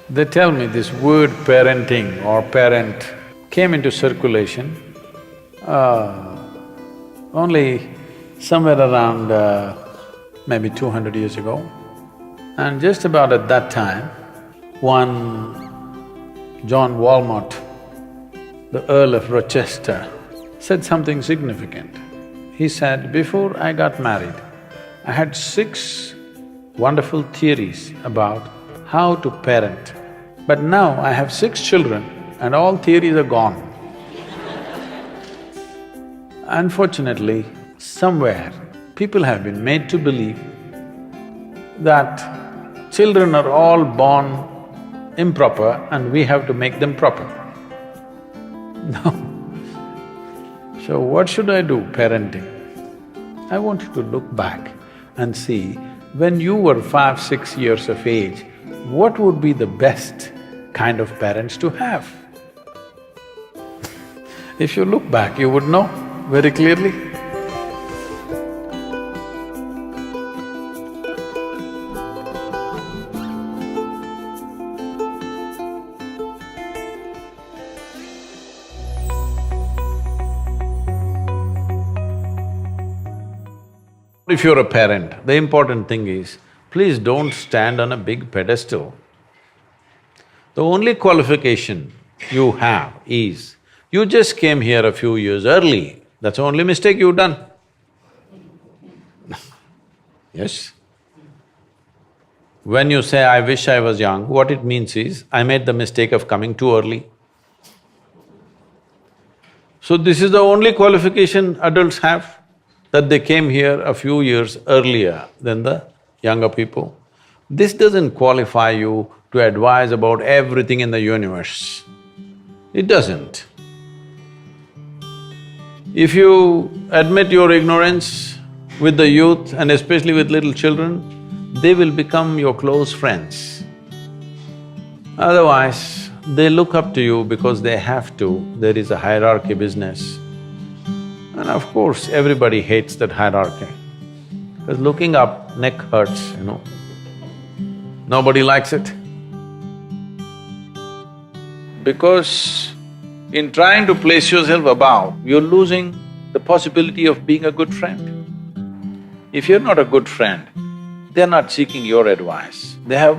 They tell me this word parenting or parent came into circulation only somewhere around maybe 200 years ago. And just about at that time, one John Walmart, the Earl of Rochester, said something significant. He said, before I got married, I had 6 wonderful theories about how to parent. But now I have 6 children and all theories are gone. Unfortunately, somewhere people have been made to believe that children are all born improper and we have to make them proper. No. So what should I do parenting? I want you to look back and see, when you were 5, 6 years of age, what would be the best kind of parents to have? If you look back, you would know very clearly. If you're a parent, the important thing is, please don't stand on a big pedestal. The only qualification you have is, you just came here a few years early, that's the only mistake you've done. Yes? When you say, I wish I was young, what it means is, I made the mistake of coming too early. So this is the only qualification adults have, that they came here a few years earlier than the younger people. This doesn't qualify you to advise about everything in the universe. It doesn't. If you admit your ignorance with the youth and especially with little children, they will become your close friends. Otherwise, they look up to you because they have to, there is a hierarchy business. And of course, everybody hates that hierarchy, because looking up, neck hurts, you know. Nobody likes it. Because in trying to place yourself above, you're losing the possibility of being a good friend. If you're not a good friend, they're not seeking your advice. They're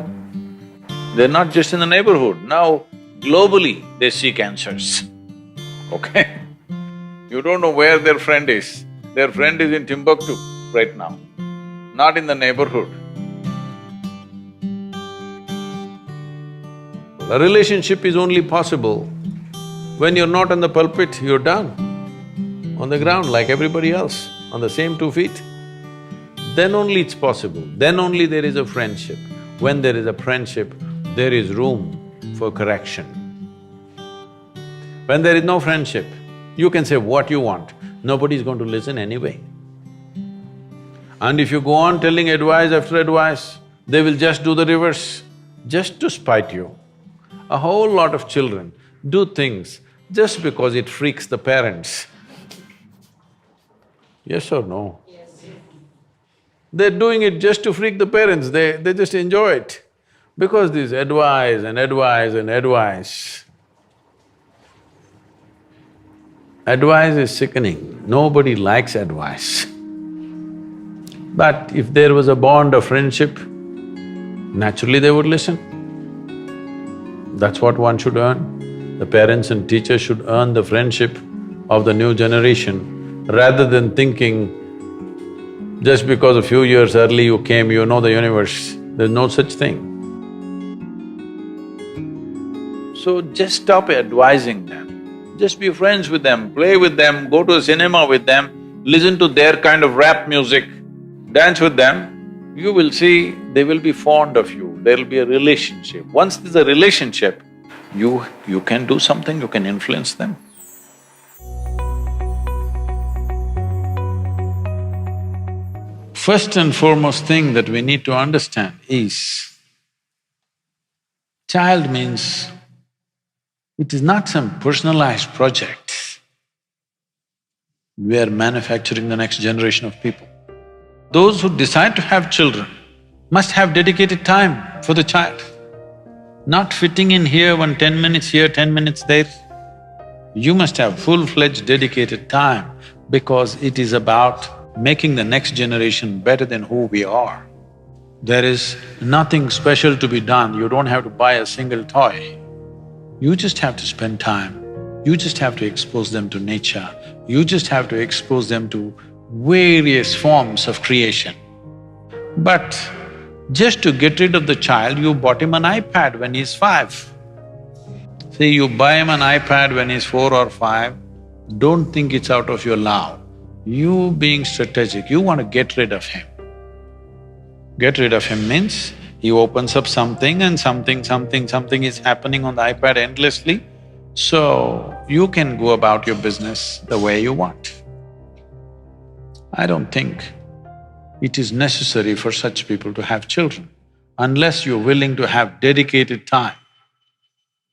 not just in the neighborhood, now globally they seek answers, okay? You don't know where their friend is. Their friend is in Timbuktu right now, not in the neighborhood. A relationship is only possible when you're not on the pulpit, you're down on the ground like everybody else, on the same 2 feet. Then only it's possible, then only there is a friendship. When there is a friendship, there is room for correction. When there is no friendship, you can say what you want, nobody's going to listen anyway. And if you go on telling advice after advice, they will just do the reverse, just to spite you. A whole lot of children do things just because it freaks the parents. Yes or no? Yes. They're doing it just to freak the parents, they just enjoy it. Because this advice and advice and advice. Advice is sickening, nobody likes advice. But if there was a bond of friendship, naturally they would listen. That's what one should earn. The parents and teachers should earn the friendship of the new generation, rather than thinking, just because a few years early you came, you know the universe. There's no such thing. So just stop advising them. Just be friends with them, play with them, go to a cinema with them, listen to their kind of rap music, dance with them. You will see they will be fond of you, there'll be a relationship. Once there's a relationship, you can do something, you can influence them. First and foremost thing that we need to understand is, child means it is not some personalized project. We are manufacturing the next generation of people. Those who decide to have children must have dedicated time for the child. not fitting in here, 10 minutes here, 10 minutes there. You must have full-fledged dedicated time because it is about making the next generation better than who we are. There is nothing special to be done, you don't have to buy a single toy. You just have to spend time, you just have to expose them to nature, you just have to expose them to various forms of creation. But just to get rid of the child, you bought him an iPad when he's 5. See, you buy him an iPad when he's 4 or 5, don't think it's out of your love. You being strategic, you want to get rid of him. Get rid of him means he opens up something and something is happening on the iPad endlessly, so you can go about your business the way you want. I don't think it is necessary for such people to have children, unless you're willing to have dedicated time.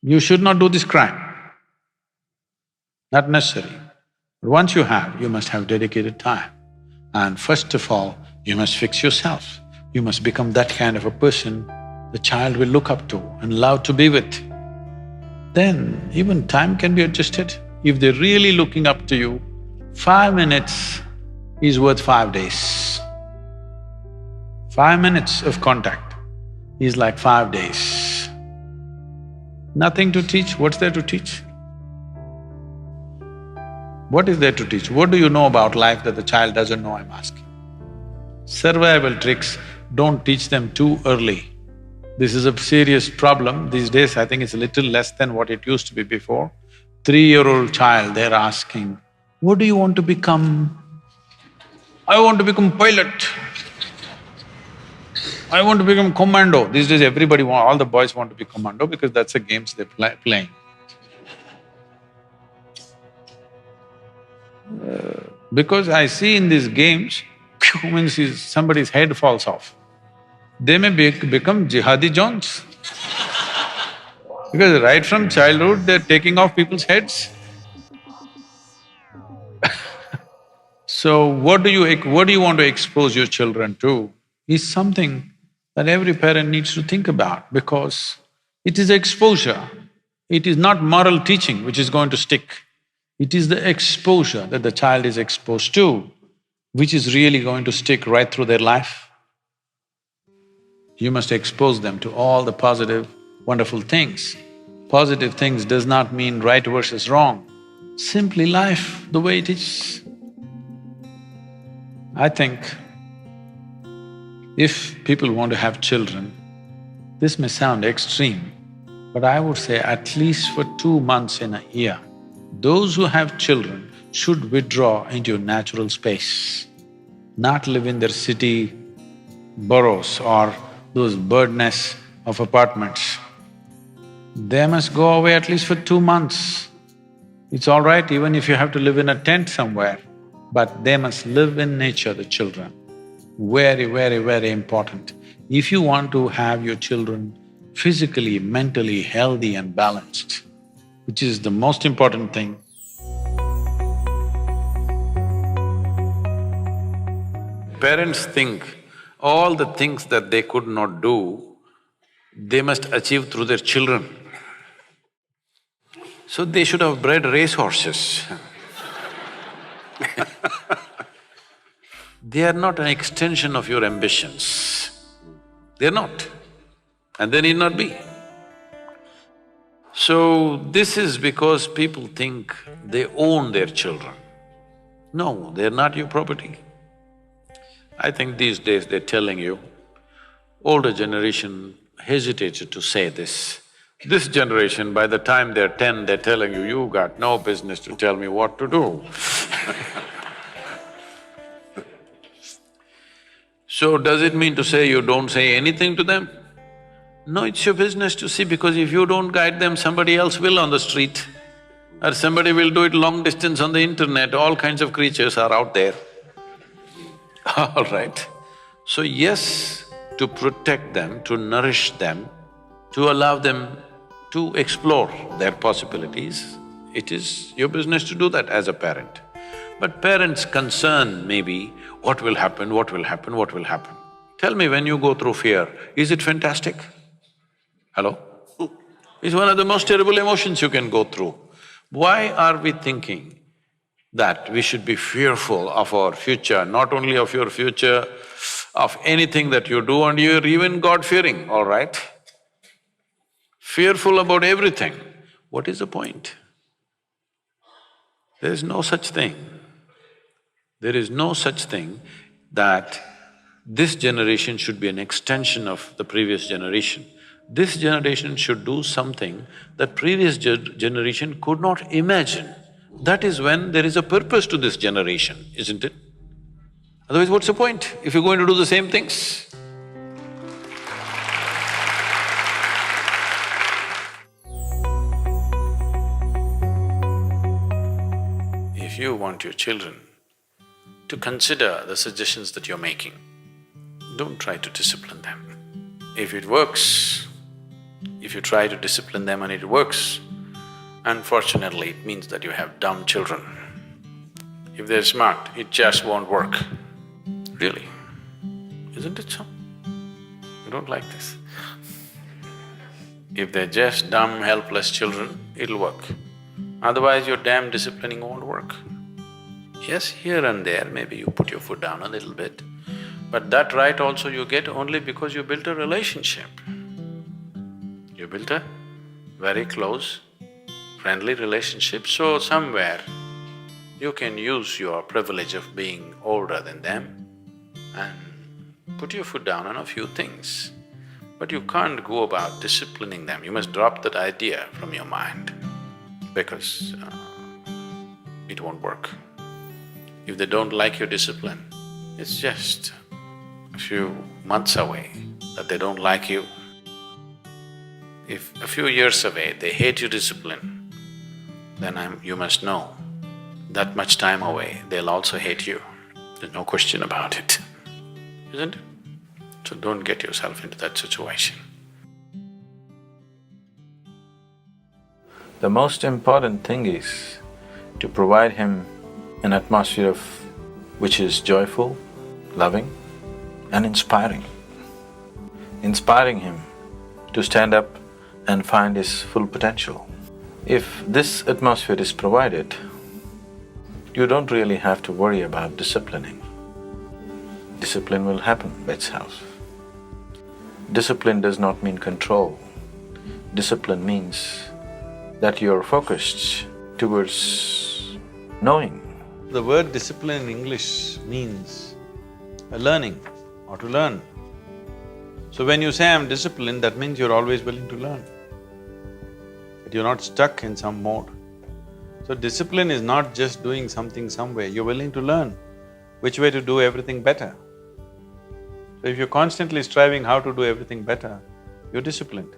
You should not do this crime, not necessary. But once you have, you must have dedicated time. And first of all, you must fix yourself. You must become that kind of a person the child will look up to and love to be with. Then even time can be adjusted. If they're really looking up to you, 5 minutes is worth 5 days. 5 minutes of contact is like 5 days. Nothing to teach, what's there to teach? What is there to teach? What do you know about life that the child doesn't know, I'm asking? Survival tricks, don't teach them too early. This is a serious problem. These days, I think it's a little less than what it used to be before. 3-year-old child, they're asking, what do you want to become? I want to become pilot. I want to become commando. These days all the boys want to be commando because that's the games they're playing. Because I see in these games, means somebody's head falls off. They may become jihadi Johns. Because right from childhood, they're taking off people's heads. So what do you want to expose your children to is something that every parent needs to think about, because it is exposure. It is not moral teaching which is going to stick. It is the exposure that the child is exposed to which is really going to stick right through their life. You must expose them to all the positive, wonderful things. Positive things does not mean right versus wrong, simply life the way it is. I think if people want to have children, this may sound extreme, but I would say at least for 2 months in a year, those who have children should withdraw into a natural space, not live in their city boroughs or those bird nests of apartments. They must go away at least for 2 months. It's all right even if you have to live in a tent somewhere, but they must live in nature, the children. Very, very, very important. If you want to have your children physically, mentally healthy and balanced, which is the most important thing, parents think all the things that they could not do, they must achieve through their children. So they should have bred racehorses. They are not an extension of your ambitions. They're not, and they need not be. So this is because people think they own their children. No, they're not your property. I think these days they're telling you, older generation hesitated to say this. This generation, by the time they're 10, they're telling you, you got no business to tell me what to do. So does it mean to say you don't say anything to them? No, it's your business to see, because if you don't guide them, somebody else will on the street, or somebody will do it long distance on the internet, all kinds of creatures are out there. All right. So yes, to protect them, to nourish them, to allow them to explore their possibilities, it is your business to do that as a parent. But parents' concern may be, what will happen, what will happen, what will happen? Tell me, when you go through fear, is it fantastic? Hello? It's one of the most terrible emotions you can go through. Why are we thinking that we should be fearful of our future, not only of your future, of anything that you do, and you're even God-fearing, all right? Fearful about everything. What is the point? There is no such thing. There is no such thing that this generation should be an extension of the previous generation. This generation should do something that previous generation could not imagine. That is when there is a purpose to this generation, isn't it? Otherwise, what's the point if you're going to do the same things? If you want your children to consider the suggestions that you're making, don't try to discipline them. If it works, if you try to discipline them and it works, unfortunately it means that you have dumb children. If they're smart, it just won't work. Really, isn't it so? You don't like this. If they're just dumb, helpless children, it'll work. Otherwise, your damn disciplining won't work. Yes, here and there, maybe you put your foot down a little bit, but that right also you get only because you built a relationship. You built a very close, friendly relationship, so somewhere you can use your privilege of being older than them and put your foot down on a few things. But you can't go about disciplining them, you must drop that idea from your mind because it won't work. If they don't like your discipline, it's just a few months away that they don't like you. If a few years away they hate your discipline, then you must know that much time away they'll also hate you. There's no question about it, isn't it? So don't get yourself into that situation. The most important thing is to provide him an atmosphere which is joyful, loving and inspiring. Inspiring him to stand up and find his full potential. If this atmosphere is provided, you don't really have to worry about disciplining. Discipline will happen by itself. Discipline does not mean control. Discipline means that you're focused towards knowing. The word discipline in English means a learning or to learn. So when you say, I'm disciplined, that means you're always willing to learn. That you're not stuck in some mode. So discipline is not just doing something some way, you're willing to learn which way to do everything better. So if you're constantly striving how to do everything better, you're disciplined.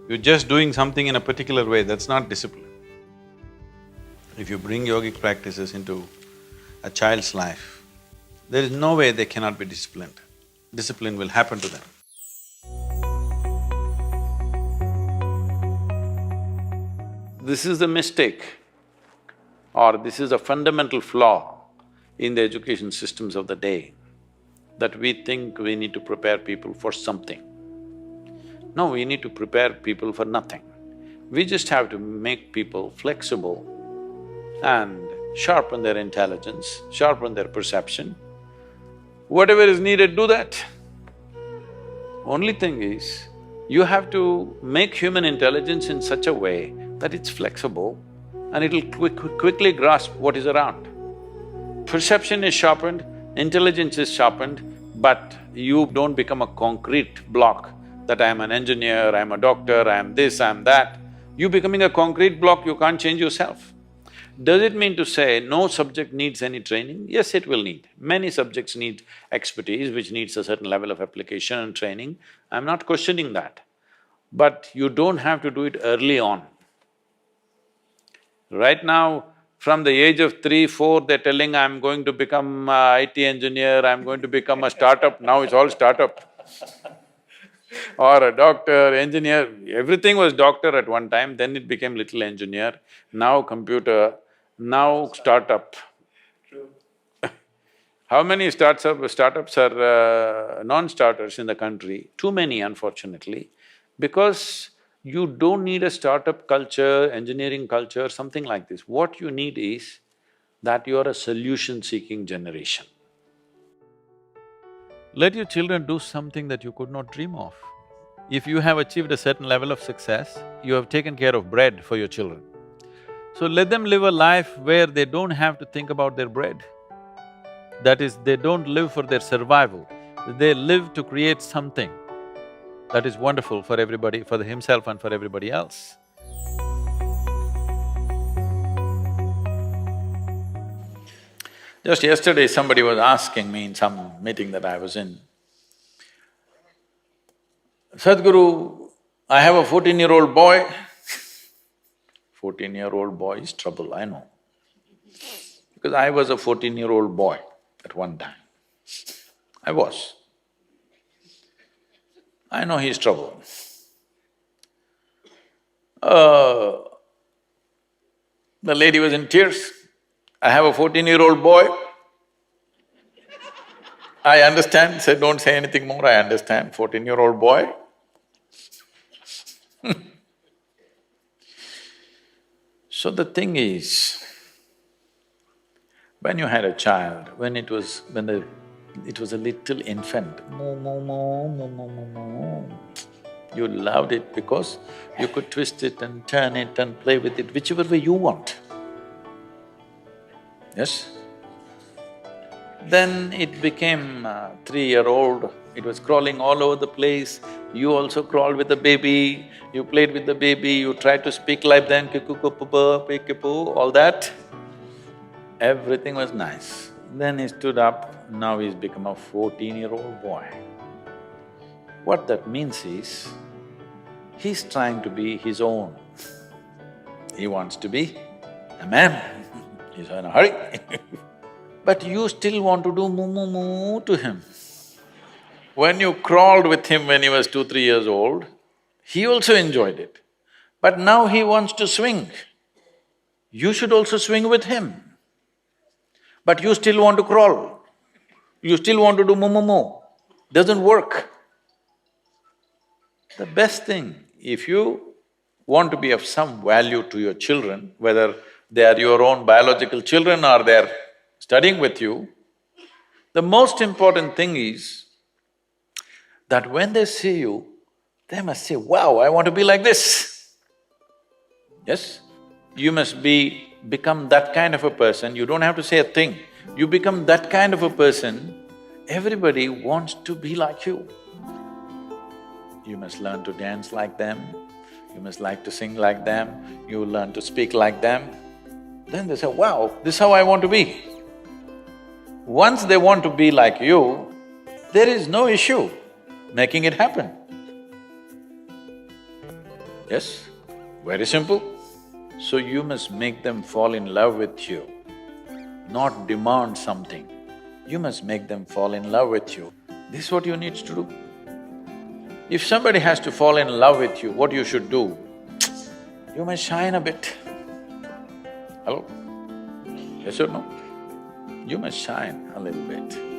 You're just doing something in a particular way, that's not discipline. If you bring yogic practices into a child's life, there is no way they cannot be disciplined. Discipline will happen to them. This is the mistake, or this is a fundamental flaw in the education systems of the day, that we think we need to prepare people for something. No, we need to prepare people for nothing. We just have to make people flexible and sharpen their intelligence, sharpen their perception. Whatever is needed, do that. Only thing is, you have to make human intelligence in such a way that it's flexible and it'll quickly grasp what is around. Perception is sharpened, intelligence is sharpened, but you don't become a concrete block that I'm an engineer, I'm a doctor, I'm this, I'm that. You becoming a concrete block, you can't change yourself. Does it mean to say no subject needs any training? Yes, it will need. Many subjects need expertise, which needs a certain level of application and training. I'm not questioning that. But you don't have to do it early on. Right now, from the age of 3, 4, they're telling, I'm going to become a IT engineer, I'm going to become a startup, now it's all startup. Or a doctor, engineer, everything was doctor at one time, then it became little engineer, now computer, now startup. True. How many startups are non-starters in the country? Too many, unfortunately, because You don't need a startup culture, engineering culture, something like this. What you need is that you are a solution-seeking generation. Let your children do something that you could not dream of. If you have achieved a certain level of success, you have taken care of bread for your children. So let them live a life where they don't have to think about their bread. That is, they don't live for their survival, they live to create something that is wonderful for everybody, for himself and for everybody else. Just yesterday, somebody was asking me in some meeting that I was in, Sadhguru, I have a 14-year-old boy. 14-year-old boy is trouble, I know. Because I was a 14-year-old boy at one time. I was. I know he's trouble. The lady was in tears. I have a 14-year-old boy. I understand, said, don't say anything more, I understand, 14-year-old boy. So the thing is, when you had a child, when it was a little infant, moo, moo, moo, moo, moo, moo, moo, you loved it because you could twist it and turn it and play with it whichever way you want. Yes? Then it became 3-year-old, it was crawling all over the place, you also crawled with the baby, you played with the baby, you tried to speak like them, all that. Everything was nice. Then he stood up, now he's become a 14-year-old boy. What that means is, he's trying to be his own. He wants to be a man, he's in a hurry. But you still want to do moo moo moo to him. When you crawled with him when he was 2, 3 years old, he also enjoyed it. But now he wants to swing. You should also swing with him. But you still want to crawl. You still want to do moo moo moo. Doesn't work. The best thing, if you want to be of some value to your children, whether they are your own biological children or they're studying with you, the most important thing is that when they see you, they must say, wow, I want to be like this. Yes? You must become that kind of a person, you don't have to say a thing. You become that kind of a person, everybody wants to be like you. You must learn to dance like them, you must like to sing like them, you learn to speak like them. Then they say, wow, this is how I want to be. Once they want to be like you, there is no issue making it happen. Yes? Very simple. So you must make them fall in love with you, not demand something. You must make them fall in love with you. This is what you need to do. If somebody has to fall in love with you, what you should do? You must shine a bit. Hello? Yes or no? You must shine a little bit.